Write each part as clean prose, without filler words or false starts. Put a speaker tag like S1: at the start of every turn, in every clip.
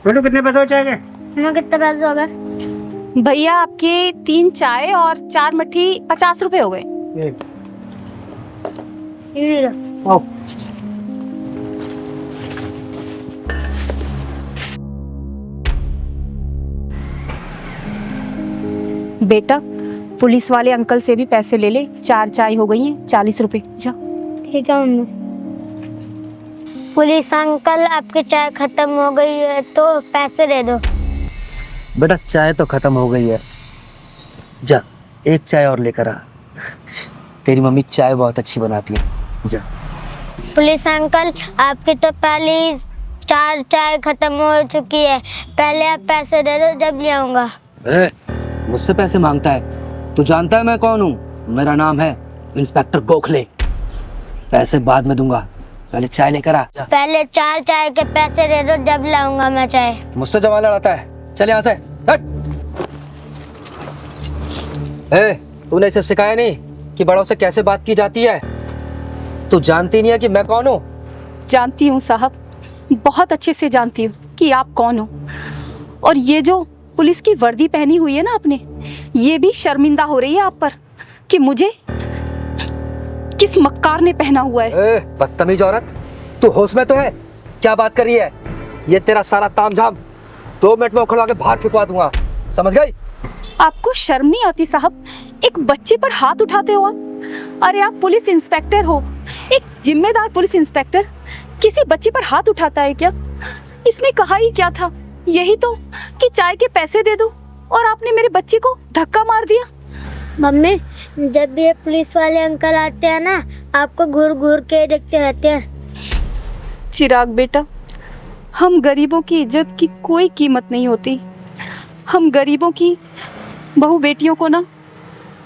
S1: बेटू कितने पैसे हो चाय के?
S2: हमें कितने पैसे हो गए?
S3: भैया आपके 3 चाय और 4 मट्ठी 50 रुपए हो गए।
S2: ये लो।
S1: आओ।
S3: बेटा पुलिस वाले अंकल से भी पैसे ले ले, 4 चाय हो गई हैं 40 रुपए। जा।
S2: ठीक है मम्मी। पुलिस अंकल आपकी चाय खत्म हो गई है तो पैसे दे दो।
S4: बेटा चाय तो खत्म हो गई है, जा एक चाय और लेकर आ। तेरी मम्मी चाय बहुत अच्छी बनाती है, जा।
S2: पुलिस अंकल आपकी तो पहले 4 चाय खत्म हो चुकी है, पहले आप पैसे दे दो जब ले आऊंगा।
S4: मुझसे पैसे मांगता है? तू जानता है मैं कौन हूँ? मेरा नाम है इंस्पेक्टर गोखले। पैसे बाद में दूंगा, पहले चाय लेकर आ।
S2: पहले 4 चाय के पैसे दे दो जब लाऊंगा मैं चाय।
S4: मुझसे जवान लड़ाता है, चल यहाँ से हट। तूने इसे सिखाया नहीं कि बड़ों से कैसे बात की जाती है? तू जानती नहीं है कि मैं कौन हूँ?
S3: जानती हूँ साहब, बहुत अच्छे से जानती हूँ कि आप कौन हो। और ये जो पुलिस की वर्दी पहनी हुई है ना आपने, ये भी शर्मिंदा हो रही है आप पर कि मुझे किस मक्कार ने पहना हुआ है।
S4: बदतमीज औरत, तू होश में तो है? क्या बात कर रही है? ये तेरा सारा तामझाम 2 मिनट में उखड़वा के बाहर फेंकवा दूंगा, समझ गई?
S3: आपको शर्म नहीं आती साहब? एक बच्चे पर हाथ उठाते हो आप। अरे आप पुलिस इंस्पेक्टर हो, एक जिम्मेदार पुलिस इंस्पेक्टर किसी बच्चे पर हाथ उठाता है क्या? इसने कहा ही क्या था? यही तो कि चाय के पैसे दे दो, और आपने मेरे बच्चे को धक्का मार दिया।
S2: मम्मी जब भी ये पुलिस वाले अंकल आते हैं ना, आपको घूर घूर के देखते रहते हैं।
S3: चिराग बेटा, हम गरीबों की इज्जत की कोई कीमत नहीं होती। हम गरीबों की बहू बेटियों को ना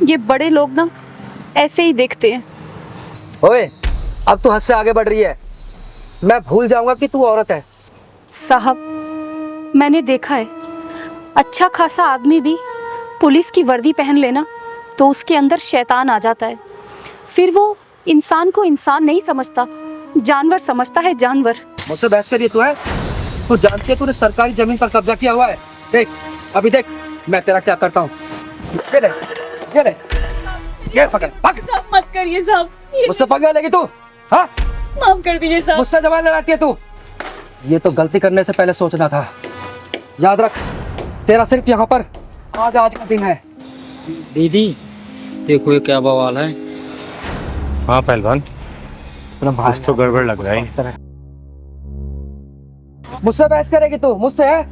S3: ये बड़े लोग ना ऐसे ही देखते हैं।
S4: ओए, अब तू हद से आगे बढ़ रही है। मैं भूल जाऊंगा कि तू औरत है।
S3: साहब मैंने देखा है, अच्छा खासा आदमी भी पुलिस की वर्दी पहन लेना तो उसके अंदर शैतान आ जाता है। फिर वो इंसान को इंसान नहीं समझता, जानवर समझता है, जानवर।
S4: मुझसे बहस करिए तू है? तू जानती है तूने सरकारी जमीन पर कब्जा किया हुआ है? देख, अभी देख मैं तेरा क्या करता हूँ। ये पकड़, भाग।
S3: मत करिए साहब,
S4: मुझसे पकड़ लेगी तू? हाँ?
S3: माफ कर दीजिए साहब।
S4: मुझसे जबान लड़ाती है तू? ये तो गलती करने से पहले सोचना था। याद रख, तेरा सिर्फ यहाँ पर आज का दिन है।
S1: दीदी देखो ये क्या बवाल है।
S5: हाँ पहलवान, कुछ तो गड़बड़ लग रहा है।
S4: मुझसे बहस करेगी तू? मुझसे है?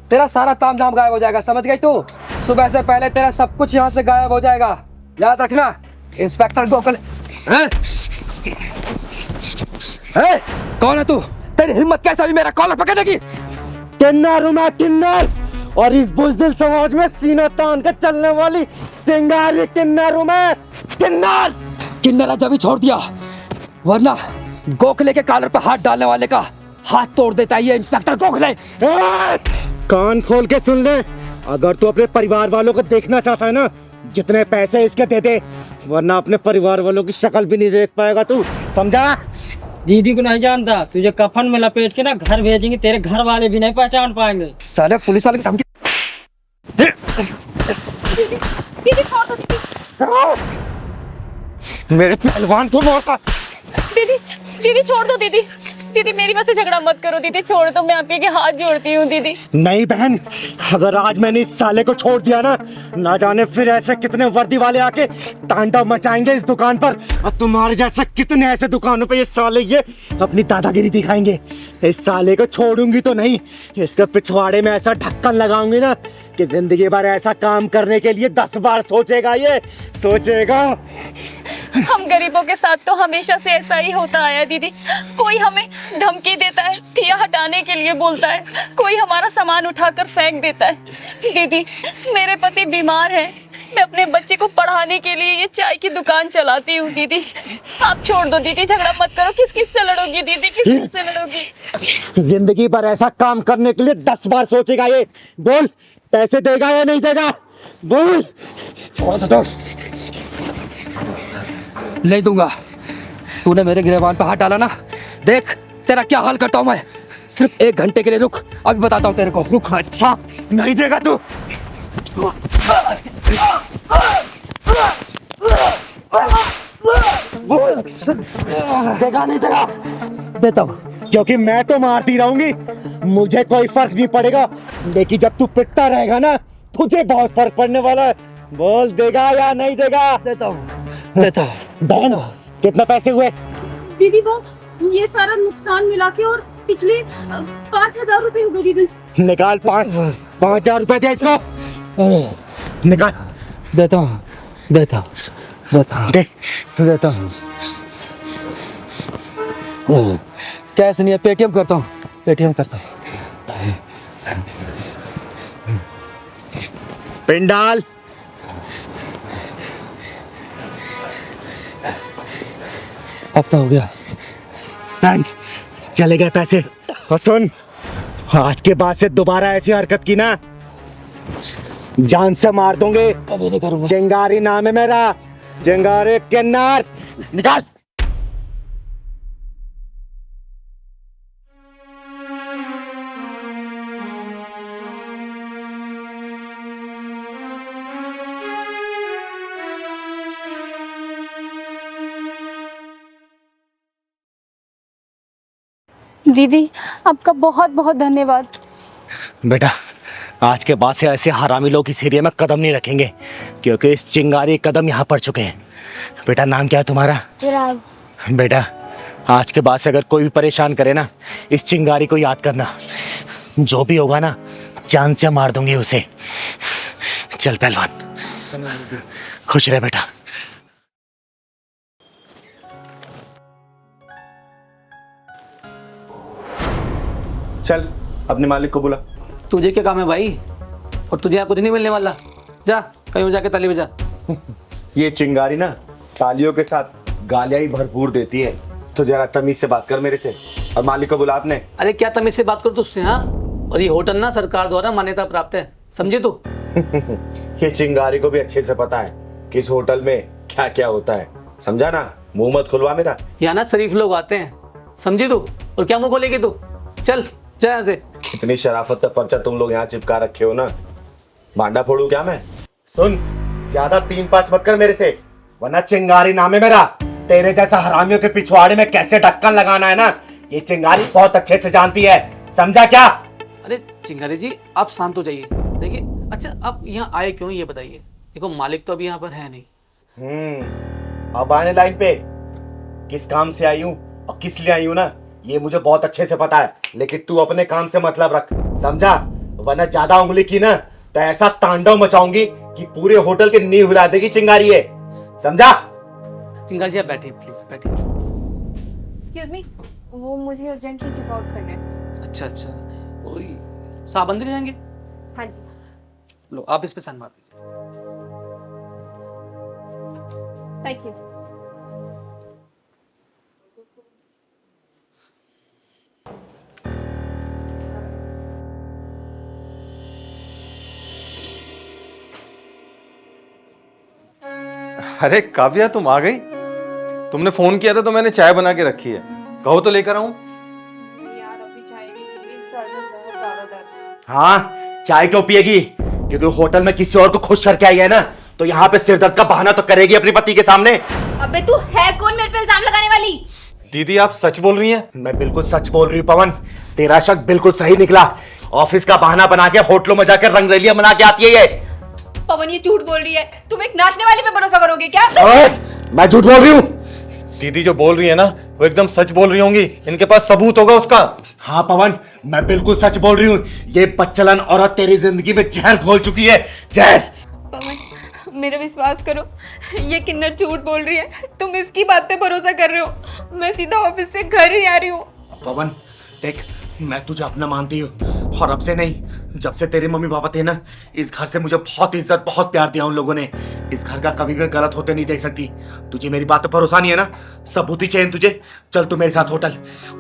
S4: तेरा सारा तामझाम गायब हो जाएगा, समझ गई तू? सुबह से पहले तेरा सब कुछ यहाँ से गायब हो जाएगा, याद रखना। इंस्पेक्टर गोखले। कौन है तू? तेरी हिम्मत कैसे हुई मेरा कॉलर पकड़ने की?
S5: किन्नर हूँ मैं, किन्नर, और इस बुज़दिल समाज में सीना तान के चलने वाली चिंगारी किन्नर हूँ मैं, किन्नर।
S4: किन्नर जब ही छोड़ दिया, वरना गोखले के कॉलर पर हाथ डालने वाले का हाथ तोड़ देता है ये इंस्पेक्टर गोखले।
S5: कान खोल के सुन ले, अगर तू अपने परिवार वालों को देखना चाहता है ना, जितने पैसे इसके दे दे, वरना अपने परिवार वालों की शक्ल भी नहीं देख पाएगा तू, समझा?
S1: दीदी को नहीं जानता, तुझे कफन में लपेट के ना घर भेजेंगे, तेरे घर वाले भी नहीं पहचान पाएंगे।
S4: साले पुलिस वाले की धमकी।
S3: दीदी छोड़ दो दीदी।
S5: मेरे पहलवान को मारता।
S3: दीदी छोड़ दो दीदी। दीदी मेरी वजह से झगड़ा मत करो दीदी, छोड़ दो, मैं आपके हाथ जोड़ती हूँ दीदी।
S5: नहीं बहन, अगर आज मैंने इस साले को छोड़ दिया ना जाने फिर ऐसे कितने वर्दी वाले आके तांडव मचाएंगे इस दुकान पर, और तुम्हारे जैसे कितने ऐसे दुकानों पे ये साले ये अपनी दादागिरी दिखाएंगे। इस साले को छोड़ूंगी तो नहीं, इसके पिछवाड़े में ऐसा ढक्कन लगाऊंगी ना कि जिंदगी भर ऐसा काम करने के लिए 10 बार सोचेगा, ये सोचेगा।
S3: हम गरीबों के साथ तो हमेशा से ऐसा ही होता आया दीदी। कोई हमें धमकी देता है, ठिया हटाने के लिए बोलता है, कोई हमारा सामान उठाकर फेंक देता है। दीदी मेरे पति बीमार है, मैं अपने बच्चे को पढ़ाने के लिए ये चाय की दुकान चलाती हूँ। दीदी आप छोड़ दो दीदी, झगड़ा मत करो। किस किस से लड़ोगी दीदी, किस किस से लड़ोगी?
S5: जिंदगी भर ऐसा काम करने के लिए 10 बार सोचेगा ये। बोल, पैसे देगा या नहीं देगा? बोल।
S4: नहीं दूंगा। तूने मेरे गिरबान पे हाथ डाला ना, देख तेरा क्या हाल करता हूँ मैं। सिर्फ 1 घंटे के लिए रुक, अभी बताता हूँ तेरे को, रुक।
S5: अच्छा नहीं देगा तू? देगा नहीं देगा?
S4: देता हूँ।
S5: क्योंकि मैं तो मारती रहूंगी, मुझे कोई फर्क नहीं पड़ेगा, लेकिन जब तू पिटता रहेगा ना तुझे बहुत फर्क पड़ने वाला है। बोल देगा या नहीं देगा?
S4: देता हूँ, देता हूँ।
S5: बहन कितने पैसे हुए?
S3: दीदी वो ये सारा नुकसान मिला के और पिछले 5,000 रुपए हो गए दीदी।
S5: निकाल 5,000 रुपए दे इसको, निकाल।
S4: देता हूँ, देता हूँ, देता हूँ,
S5: दे।
S4: देता हूँ। कैश नहीं है, पेटीएम करता हूँ, पेटीएम करता हूँ।
S5: पिन डाल।
S4: अब तो हो गया।
S5: थैंक्स, चले गए पैसे। और सुन, आज के बाद से दोबारा ऐसी हरकत की ना, जान से मार दूंगे।
S4: कभी नहीं करूँगा।
S5: चिंगारी नाम है मेरा, चिंगारी किन्नर। निकाल।
S3: दीदी आपका बहुत बहुत धन्यवाद।
S5: बेटा, आज के बाद से ऐसे हरामी लोग इस एरिया में कदम नहीं रखेंगे, क्योंकि इस चिंगारी कदम यहाँ पड़ चुके हैं। बेटा नाम क्या है तुम्हारा?
S2: चिराग।
S5: बेटा आज के बाद से अगर कोई भी परेशान करे ना, इस चिंगारी को याद करना, जो भी होगा ना जान से मार दूंगी उसे। चल पहलवान, खुश रहे बेटा।
S6: चल अपने मालिक को बुला।
S7: तुझे क्या काम है भाई? और तुझे यहाँ कुछ नहीं मिलने वाला। जा कहीं और जाके ताली बजा।
S6: ये चिंगारी ना तालियों के साथ गालियां ही भरपूर देती है, तो जरा तमीज से बात कर मेरे से। और मालिक को बुला आपने।
S7: अरे क्या तमीज से बात करो तुझसे? हाँ, और ये होटल ना सरकार द्वारा मान्यता प्राप्त है, समझे तू?
S6: ये चिंगारी को भी अच्छे से पता है कि इस होटल में क्या क्या होता है, समझा ना? मुंह मत खुलवा मेरा।
S7: यहाँ ना शरीफ लोग आते हैं, समझे तू? और क्या मुंह खोलेगी तू? चल जा यहाँ से।
S6: इतनी शराफत का पर्चा तुम लोग यहाँ चिपका रखे हो ना, भांडा फोड़ू क्या मैं?
S5: सुन, ज्यादा 3-5 मत कर मेरे से, वरना चिंगारी नाम है मेरा। तेरे जैसा हरामियों के पिछवाड़े में कैसे ढक्कन लगाना है ना, ये चिंगारी बहुत अच्छे से जानती है, समझा क्या?
S7: अरे चिंगारी जी आप शांत हो जाइए। देखिए, अच्छा आप यहाँ आए क्यों ये बताइए। देखो मालिक तो अभी यहाँ पर है नहीं।
S5: अब आने लाइन पे, किस काम से आई हूँ और किस लिए आई हूँ ना, ये मुझे बहुत अच्छे से पता है। लेकिन तू अपने काम से मतलब रख, समझा? वरना ज्यादा उंगली की ना तो ऐसा तांडव मचाऊंगी कि पूरे होटल के नींव हिला देगी चिंगारी है, समझा?
S7: चिंगारी जी आप बैठिए प्लीज, बैठिए।
S3: एक्सक्यूज मी, वो मुझे अर्जेंटली चेकआउट करना है।
S7: अच्छा अच्छा, वही साहब अंदर ही जाएंगे?
S3: हाँ जी।
S7: लो आप इस पे साइन मार दीजिए।
S3: Thank you.
S8: अरे काव्या तुम आ गई? तुमने फोन किया था तो मैंने चाय बना के रखी है, कहो तो लेकर आऊं?
S3: यार अभी चाहेगी प्लीज, सर में बहुत ज्यादा दर्द।
S5: हाँ, चाय क्यों पिएगी? क्योंकि होटल में किसी और को खुश करके आई है ना, तो यहाँ पे सिरदर्द का बहाना तो करेगी अपने पति के सामने।
S3: अबे तू है कौन मेरे पे इल्जाम लगाने वाली?
S8: दीदी आप सच बोल रही हैं?
S5: मैं बिल्कुल सच बोल रही हूँ पवन, तेरा शक बिल्कुल सही निकला। ऑफिस का बहाना बना के होटलों में जाकर रंगरेलियां बना के आती है ये।
S3: पवन ये झूठ बोल रही है, तुम एक नाचने वाली पे भरोसा करोगे क्या?
S5: मैं झूठ बोल रही हूँ?
S8: दीदी जो बोल रही है ना वो एकदम सच बोल रही होंगी, इनके पास सबूत होगा उसका।
S5: हाँ पवन, मैं बिल्कुल सच बोल रही हूँ। ये बच्चलन औरत तेरी जिंदगी में जहर घोल चुकी है, जहर।
S3: पवन मेरा विश्वास करो, ये किन्नर झूठ बोल रही है, तुम इसकी बात पे भरोसा कर रहे हो। मैं सीधा ऑफिस से घर ही आ रही हूँ।
S5: पवन देख, मैं तुझे अपना मानती हूँ, और अब से नहीं, जब से तेरे मम्मी पापा थे ना, इस घर से मुझे बहुत इज्जत बहुत प्यार दिया उन लोगों ने। इस घर का कभी भी गलत होते नहीं देख सकती। तुझे मेरी बात पर भरोसा नहीं है ना? सबूत ही चाहिए तुझे? चल तू मेरे साथ होटल,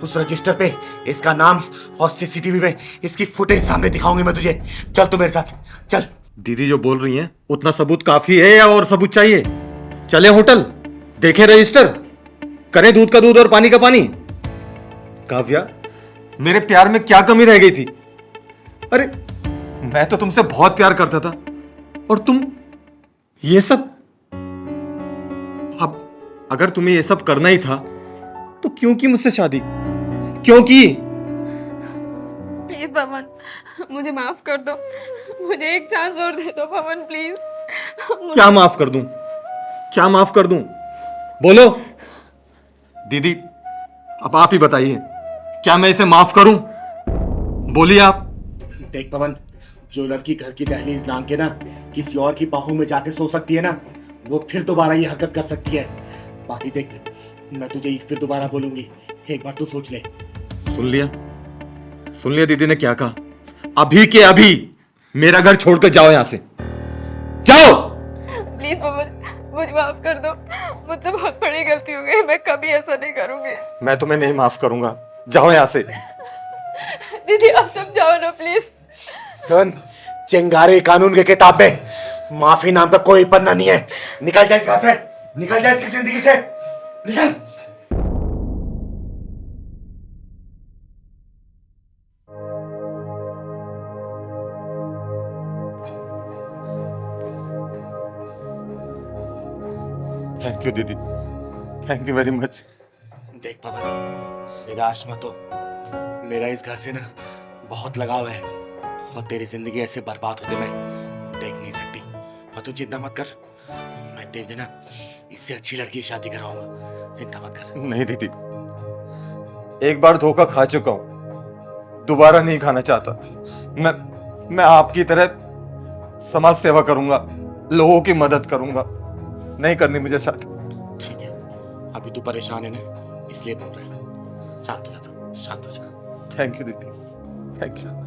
S5: उस रजिस्टर पे इसका नाम और सीसीटीवी में इसकी फुटेज सामने दिखाऊंगी मैं तुझे। चल तू मेरे साथ चल।
S8: दीदी जो बोल रही हैं उतना सबूत काफी है या और सबूत चाहिए? चले होटल, देखें रजिस्टर, करें दूध का दूध और पानी का पानी। काव्या, मेरे प्यार में क्या कमी रह गई थी? अरे मैं तो तुमसे बहुत प्यार करता था और तुम ये सब। अब अगर तुम्हें ये सब करना ही था तो क्यों की मुझसे शादी? क्यों की?
S3: प्लीज पवन, मुझे माफ कर दो, मुझे एक चांस और दे दो पवन प्लीज।
S8: क्या माफ कर दूं? क्या माफ कर दूं? बोलो दीदी, अब आप ही बताइए, क्या मैं इसे माफ करूं? बोलिए आप।
S5: देख पवन, जो लड़की घर की दहलीज लांग के ना किसी और की बाहों में जाके सो सकती है ना, वो फिर दोबारा ये हरकत कर सकती है। बाकी देख, मैं तुझे फिर दोबारा बोलूंगी, एक बार तू सोच ले।
S8: सुन लिया? सुन लिया दीदी ने क्या कहा? अभी के अभी मेरा घर छोड़कर जाओ यहां से, जाओ।
S3: प्लीज पवन, मुझे माफ कर दो, मुझसे बहुत बड़ी गलती हो गई, मैं कभी ऐसा नहीं करूंगी।
S8: मैं तुम्हें नहीं माफ करूंगा, जाओ यहां से।
S3: दीदी आप समझाओ ना प्लीज।
S5: सुन, चिंगारी कानून के किताब में माफी नाम का कोई पन्ना नहीं है। निकल जा इस घर से, निकल जा इसकी जिंदगी से, निकल।
S8: थैंक यू दीदी, थैंक यू वेरी मच।
S5: देख पवन, निराश मत हो, मेरा इस घर से ना बहुत लगाव है और तेरी जिंदगी ऐसे बर्बाद होते मैं देख नहीं सकती। और तू चिंता मत कर, मैं तेरे देना इससे अच्छी लड़की की शादी करवाऊंगा, चिंता मत कर।
S8: नहीं दीदी, एक बार धोखा खा चुका हूं, दोबारा नहीं खाना चाहता। मैं आपकी तरह समाज सेवा करूंगा, लोगों की मदद करूंगा, नहीं करनी मुझे शादी।
S5: ठीक है, अभी तू परेशान है ना, इसलिए बोल रहा है। शांत हो जा तू, शांत हो जा।
S8: थैंक यू दीदी, थैंक यू।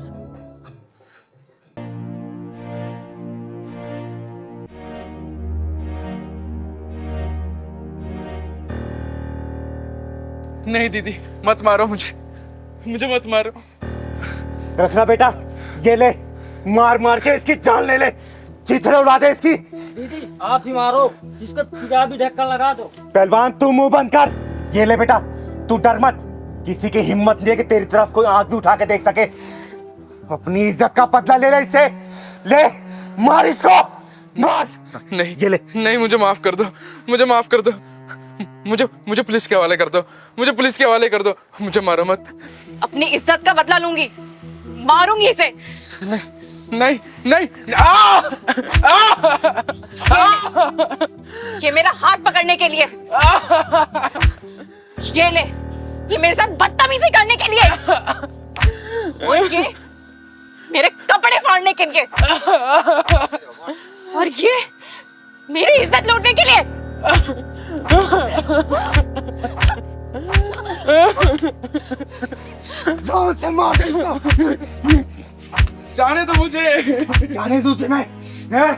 S9: नहीं दीदी, मत मारो मुझे, मुझे मत मारो।
S5: कृष्णा बेटा, ये ले, मार मार के इसकी जान ले ले, चिथड़े उड़ा दे इसकी।
S1: दीदी आप ही मारो, इसको पंजाबी ढक्कन लगा दो।
S5: पहलवान तू मुंह बंद कर। ये ले बेटा, तू डर मत, किसी की हिम्मत नहीं है कि तेरी तरफ कोई आंख भी उठा के देख सके। अपनी इज्जत का बदला ले ले इससे, ले मार इसको, मार।
S9: नहीं
S5: ये ले।
S9: नहीं, मुझे माफ कर दो, मुझे माफ कर दो, मुझे पुलिस के हवाले कर दो, मुझे पुलिस के हवाले कर दो, मुझे मारो मत।
S3: अपनी इज्जत का बदला लूंगी, मारूंगी इसे।
S9: नहीं नहीं, आ!
S3: ये मेरा हाथ पकड़ने के लिए, ये ले, ये मेरे साथ बदतमीजी करने के लिए, और ये मेरे कपड़े फाड़ने के लिए, और ये मेरी इज्जत लूटने के लिए।
S5: जोर से मार इसको।
S9: जाने दो मुझे,
S5: जाने दो तुम्हें, हैं?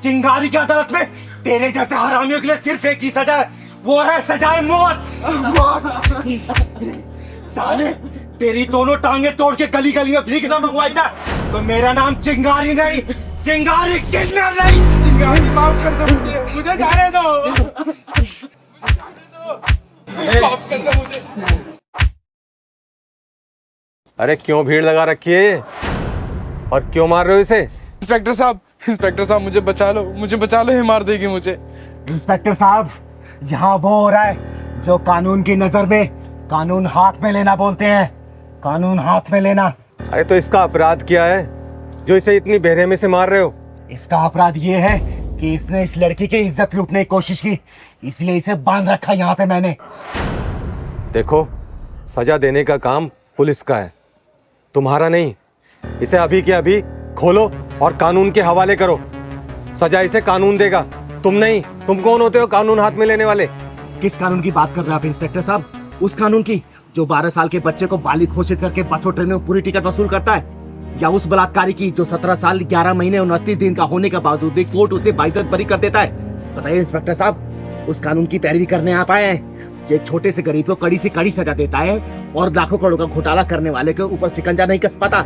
S5: चिंगारी की अदालत में तेरे जैसे हरामियों के लिए सिर्फ एक ही सजा है, वो है सजाए मौत। साले, तेरी दोनों टांगे तोड़ के गली गली में भीख ना मंगवाई ना, तो मेरा नाम चिंगारी नहीं, चिंगारी किडनैप नहीं।
S9: चिंगारी माफ कर दो मुझे जाने दो, माफ कर दो मुझे।
S8: अरे क्यों भीड़ लगा रखी है ये, और क्यों मार रहे हो इसे?
S9: इंस्पेक्टर साहब मुझे बचा लो, ये मार देगी मुझे।
S5: इंस्पेक्टर साहब, यहाँ वो हो रहा है जो कानून की नजर में कानून हाथ में लेना बोलते हैं, कानून हाथ में लेना।
S8: अरे तो इसका अपराध क्या है जो इसे इतनी बेरहमी से मार रहे हो?
S5: इसका अपराध ये है कि इसने इस लड़की की इज्जत लूटने की कोशिश की, इसलिए इसे बांध रखा यहाँ पे मैंने।
S8: देखो, सजा देने का काम पुलिस का है, तुम्हारा नहीं। इसे अभी के अभी खोलो और कानून के हवाले करो, सजा इसे कानून देगा, तुम नहीं। तुम कौन होते हो कानून हाथ में लेने वाले?
S5: किस कानून की बात कर रहे हैं आप इंस्पेक्टर साहब? उस कानून की जो 12 साल के बच्चे को बालिग घोषित करके बस और ट्रेन में पूरी टिकट वसूल करता है, या उस बलात्कारी की जो 17 साल 11 महीने 29 दिन का होने के बावजूद भी कोर्ट उसे बाइज्जत बरी कर देता है? बताइए इंस्पेक्टर साहब, उस कानून की पैरवी करने आप आए हैं जो एक छोटे से गरीब को कड़ी से कड़ी सजा देता है और लाखों करोड़ों का घोटाला करने वाले के ऊपर शिकंजा नहीं कस पाता?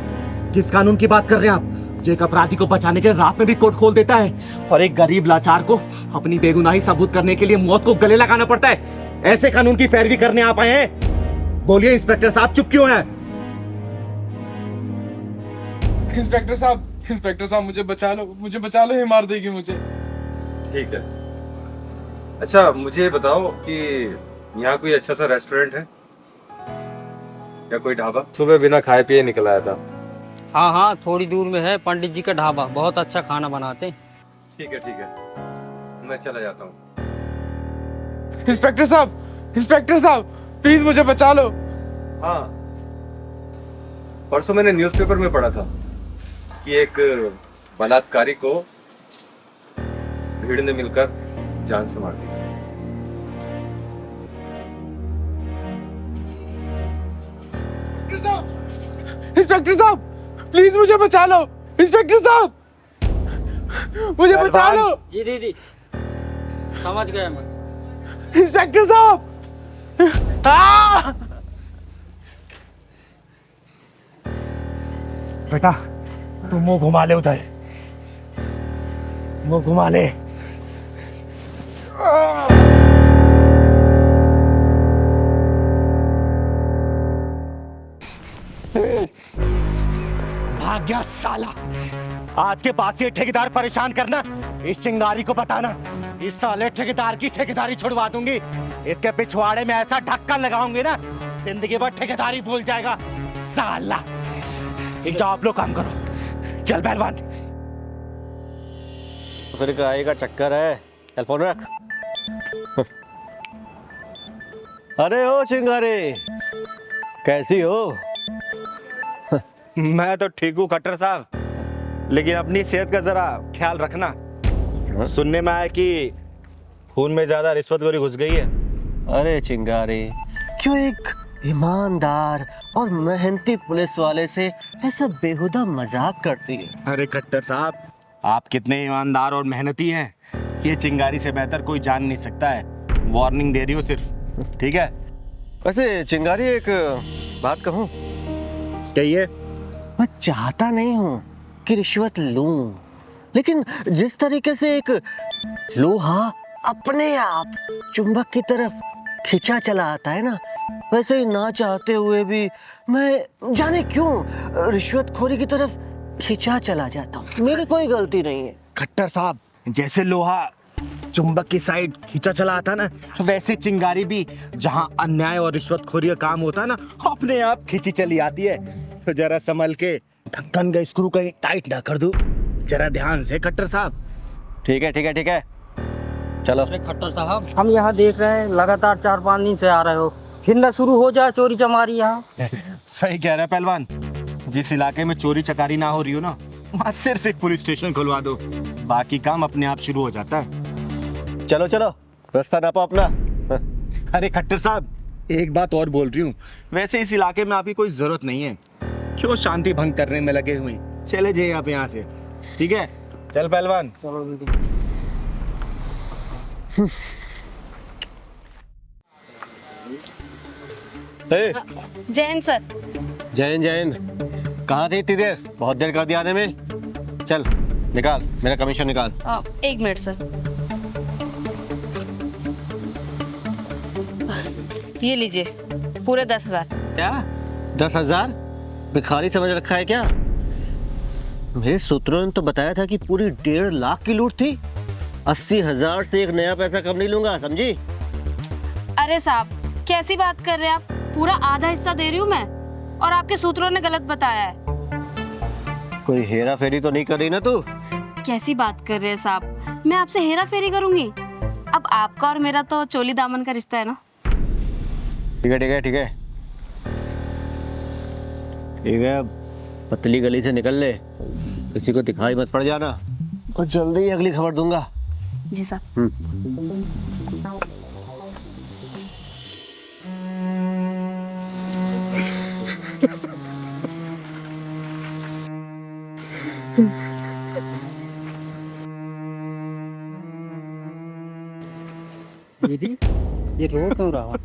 S5: किस कानून की बात कर रहे हैं आप जो एक अपराधी को बचाने के लिए रात में भी कोर्ट खोल देता है और एक गरीब लाचार को अपनी बेगुनाही सबूत करने के लिए मौत को गले लगाना पड़ता है? ऐसे कानून की पैरवी करने आप आए हैं? बोलिए इंस्पेक्टर साहब, चुप क्यों हैं?
S9: इंस्पेक्टर साहब मुझे बचा लो, ये मार देगी मुझे।
S8: ठीक है। अच्छा मुझे ये बताओ कि यहाँ कोई अच्छा सा रेस्टोरेंट है या कोई ढाबा? सुबह बिना खाए पिए निकल आया था।
S1: हाँ हाँ, थोड़ी दूर में है पंडित जी का ढाबा, बहुत अच्छा खाना बनाते हैं।
S8: ठीक है, मैं चला जाता हूँ।
S9: इंस्पेक्टर साहब प्लीज मुझे बचा लो।
S8: हाँ, परसों मैंने न्यूज़पेपर में पढ़ा था कि एक बलात्कारी को भीड़ ने मिलकर जान से मार दिया।
S9: इंस्पेक्टर साहब प्लीज मुझे बचा लो। इंस्पेक्टर साहब मुझे बचा लो।
S1: जी दीदी, समझ गया मैं।
S9: इंस्पेक्टर साहब
S5: बेटा तू मुंह घुमा ले, उधर मुंह घुमा ले। भाग गया साला। आज के बाद ये ठेकेदार परेशान करना, इस चिंगारी को बताना, इस साले ठेकेदार की ठेकेदारी छुड़वा दूंगी। इसके पिछवाड़े में ऐसा ढक्कन लगाऊंगी ना, जिंदगी भर ठेकेदारी भूल जाएगा साला। जाओ आप लोग काम करो, चल पहलवान।
S10: फिर गाय का चक्कर है, चल फोन रख। अरे ओ चिंगारी, कैसी हो?
S5: मैं तो ठीक हूँ खट्टर साहब, लेकिन अपनी सेहत का जरा ख्याल रखना। सुनने में आया कि खून में ज्यादा रिश्वतखोरी घुस गई है।
S10: अरे चिंगारी, क्यों एक ईमानदार और मेहनती पुलिस वाले से ऐसा बेहुदा मजाक करती है?
S5: अरे खट्टर साहब, आप कितने ईमानदार और मेहनती हैं, ये चिंगारी से बेहतर कोई जान नहीं सकता है। वार्निंग दे रही हूँ सिर्फ, ठीक है?
S10: वैसे चिंगारी एक बात कहूँ?
S5: कहिए।
S10: मैं चाहता नहीं हूँ कि रिश्वत लूं, लेकिन जिस तरीके से एक लोहा अपने आप चुंबक की तरफ खिंचा चला आता है ना, वैसे ही ना चाहते हुए भी मैं जाने क्यों रिश्वतखोरी की तरफ खिंचा चला जाता हूँ। मेरी कोई गलती नहीं है।
S5: खट्टर साहब, जैसे लोहा चुंबक की साइड खींचा चला आता ना, वैसे चिंगारी भी जहाँ अन्याय और रिश्वतखोरी का काम होता है ना, अपने आप खींची चली आती है। तो जरा संभल के, ढक्कन का स्क्रू कहीं टाइट ना कर दूं, जरा ध्यान से खट्टर साहब।
S10: ठीक है, चलो।
S1: अरे खट्टर साहब, हम यहाँ देख रहे हैं लगातार 4-5 दिन से आ रहे हो, फिर ना शुरू हो जाए चोरी चमारी यहाँ।
S5: सही कह रहा है पहलवान, जिस इलाके में चोरी चकारी ना हो रही हो ना, वहाँ सिर्फ एक पुलिस स्टेशन खुलवा दो, बाकी काम अपने आप शुरू हो जाता है।
S10: चलो रास्ता नापो अपना।
S5: अरे खट्टर साहब, एक बात और बोल रही हूँ, वैसे इस इलाके में आपकी कोई जरूरत नहीं है, क्यों शांति भंग करने में लगे हुए? चले जाइए आप यहाँ से, ठीक है? चल पहलवान।
S1: चलो दीदी।
S3: जैन सर।
S10: जैन, कहाँ थी इतनी देर? बहुत देर कर दिया आने में। चल निकाल, मेरा कमीशन निकाल।
S3: 1 मिनट सर, ये लीजिए पूरे 10,000।
S10: क्या 10,000? भिखारी समझ रखा है क्या? मेरे सूत्रों ने तो बताया था कि पूरी 1.5 लाख की लूट थी। 80,000 से एक नया पैसा कम नहीं लूंगा, समझी?
S11: अरे साहब, कैसी बात कर रहे हैं आप? पूरा आधा हिस्सा दे रही हूँ मैं, और आपके सूत्रों ने गलत बताया है।
S10: कोई हेरा फेरी तो नहीं कर रही ना तू?
S11: कैसी बात कर रहे हैं साहब, मैं आपसे हेरा फेरी करूंगी? अब आपका और मेरा तो चोली दामन का रिश्ता है ना।
S10: ठीक है, पतली गली से निकल ले, किसी को दिखाई मत पड़ जाना, और जल्दी ही अगली खबर दूंगा।
S11: जी साहब।
S1: दीदी, ये रो क्यों रहा?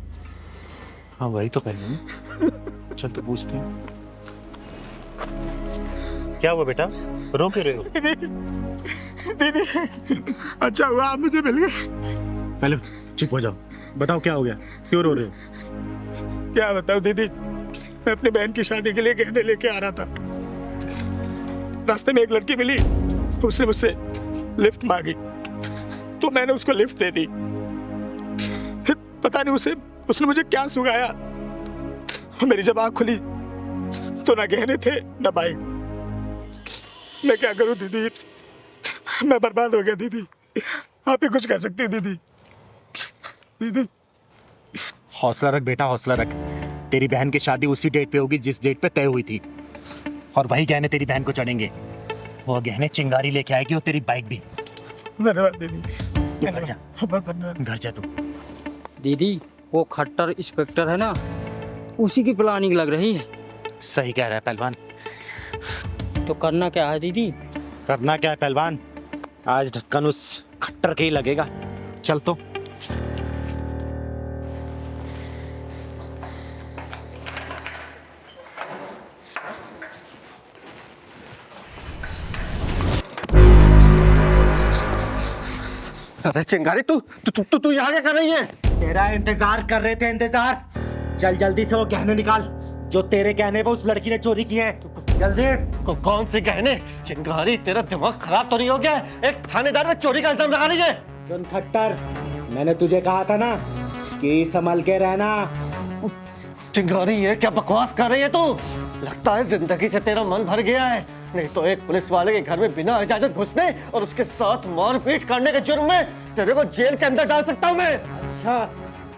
S9: हाँ वही तो पहले चल तो पूछते हैं।
S5: क्या हुआ बेटा, रो क्यों रहे हो?
S9: दीदी अच्छा हुआ आप मुझे मिल गए। पहले
S5: चुप हो जाओ, बताओ क्या हो गया, क्यों रो रहे हो?
S12: क्या बताऊं दीदी, मैं अपनी बहन की शादी के लिए गहने लेके आ रहा था। रास्ते में एक लड़की मिली, उसने मुझसे लिफ्ट मांगी तो मैंने उसको लिफ्ट दे दी। फिर पता नहीं उसने मुझे क्या सुगाया, मेरी जब आँख खुली तो ना गहने थे ना बाइक। मैं क्या करूं दीदी, मैं बर्बाद हो गया दीदी। आप ही कुछ कर सकती हैं दीदी। दीदी
S5: हौसला रख बेटा, हौसला रख। तेरी बहन की शादी उसी डेट पे होगी जिस डेट पे तय हुई थी, और वही गहने तेरी बहन को चढ़ेंगे। वो गहने चिंगारी लेके आएगी और तेरी बाइक भी।
S12: धन्यवाद दीदी।
S5: तू घर जा,
S12: धन्यवाद।
S5: घर जा तू।
S1: दीदी वो खट्टर इंस्पेक्टर है ना, उसी की प्लानिंग लग रही है।
S5: सही कह रहा है पहलवान।
S1: तो करना क्या है दीदी?
S5: करना क्या है पहलवान, आज ढक्कन उस खट्टर के ही लगेगा। चल तो।
S10: अरे चिंगारी, तू यहाँ क्या कर रही है?
S5: तेरा इंतजार कर रहे थे, इंतजार। चल जल्दी से वो गहने निकाल जो तेरे कहने पे उस लड़की ने चोरी किए हैं। जल्दी।
S10: कौन से गहने? चिंगारी, तेरा दिमाग खराब तो नहीं हो गया? एक थानेदार में चोरी का इल्जाम लगा रही है।
S5: सुन खट्टर, मैंने तुझे कहा था ना कि संभल के रहना।
S10: चिंगारी, ये क्या बकवास कर रही है तू? लगता है जिंदगी से तेरा मन भर गया है। नहीं तो एक पुलिस वाले के घर में बिना इजाजत घुसने और उसके साथ मारपीट करने के जुर्म में तेरे को जेल के अंदर डाल सकता हूँ मैं।
S5: अच्छा,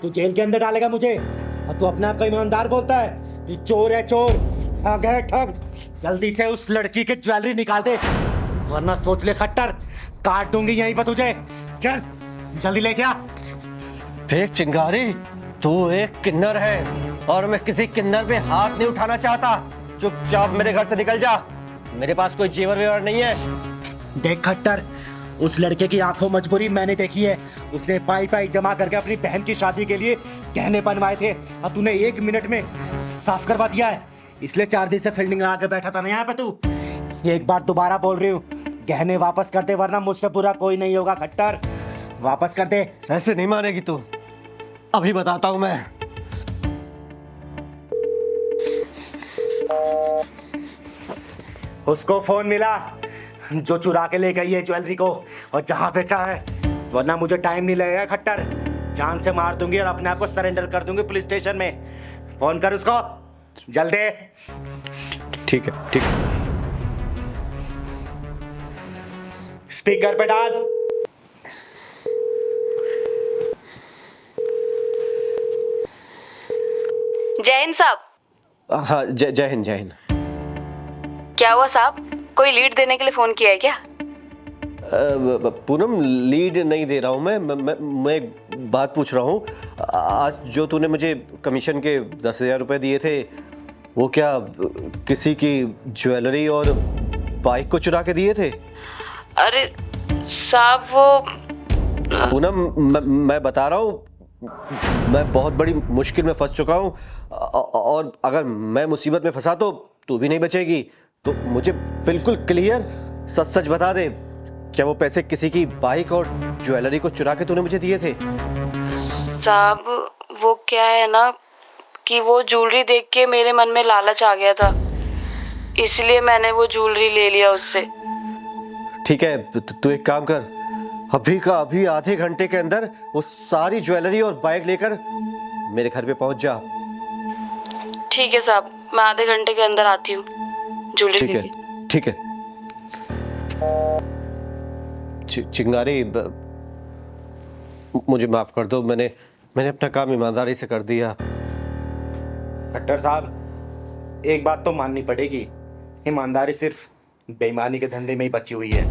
S5: तू जेल के अंदर डालेगा मुझे, और तू अपने आप का ईमानदार बोलता है? तू चोर है, चोर, ठग है, ठग। जल्दी से उस लड़की के ज्वेलरी निकाल दे, वरना सोच ले खट्टर, काट दूंगी यहीं पर तुझे। चल जल्दी लेके आ।
S10: देख चिंगारी, तू एक किन्नर है और मैं किसी किन्नर पे हाथ नहीं उठाना चाहता। चुपचाप मेरे घर से निकल जा, मेरे पास कोई जेवर वेवर नहीं है।
S5: देख खट्टर, उस लड़के की आंखों मजबूरी मैंने देखी है। उसने पाई पाई जमा करके अपनी बहन की शादी के लिए गहने बनवाए थे, और तूने 1 मिनट में साफ करवा दिया है। इसलिए 4 दिन से फील्डिंग लगा के बैठा था ना यहाँ पे तू। एक बार दोबारा बोल रही हूँ, गहने वापस कर दे, वरना मुझसे बुरा कोई नहीं होगा। खट्टर, वापस कर दे।
S10: ऐसे नहीं मानेगी तू, अभी बताता हूँ मैं।
S5: उसको फोन मिला जो चुरा के ले गई है ज्वेलरी को, और जहां बेचा है, वरना मुझे टाइम नहीं लगेगा खट्टर। जान से मार दूंगी और अपने आप को सरेंडर कर दूंगी पुलिस स्टेशन में। फोन कर उसको जल्दी।
S6: ठीक है, ठीक है।
S5: स्पीकर पे डाल।
S11: जय हिंद साहब।
S10: हाँ, जय हिंद, जय हिंद।
S11: क्या हुआ साहब, कोई लीड देने के लिए फोन किया है क्या?
S10: पूनम, लीड नहीं दे रहा हूँ मैं एक बात पूछ रहा हूँ। आज जो तूने मुझे कमीशन के 10,000 रुपए दिए थे, वो क्या किसी की ज्वेलरी और बाइक को चुरा के दिए थे?
S11: अरे साहब वो
S10: पूनम, मैं बता रहा हूँ, मैं बहुत बड़ी मुश्किल में फंस चुका हूँ, और अगर मैं मुसीबत में फंसा तो तू भी नहीं बचेगी। तो मुझे बिल्कुल क्लियर सच सच बता दे, क्या वो पैसे किसी की बाइक और ज्वेलरी को चुरा के तूने मुझे दिए थे?
S11: साहब वो क्या है ना कि वो ज्वेलरी देख के मेरे मन में लालच आ गया था, इसलिए मैंने वो ज्वेलरी ले लिया उससे।
S10: ठीक है, तू एक काम कर, अभी का अभी आधे घंटे के अंदर वो सारी ज्वेलरी और बाइक लेकर मेरे घर पे पहुंच जा।
S11: ठीक है साहब, मैं आधे घंटे के अंदर आती हूँ ज्वेलरी लेके।
S10: ठीक है। चिंगारी, मुझे माफ कर दो, मैंने अपना काम ईमानदारी से कर दिया।
S5: खट्टर साहब, एक बात तो माननी पड़ेगी, ईमानदारी सिर्फ बेईमानी के धंधे में ही बची हुई है।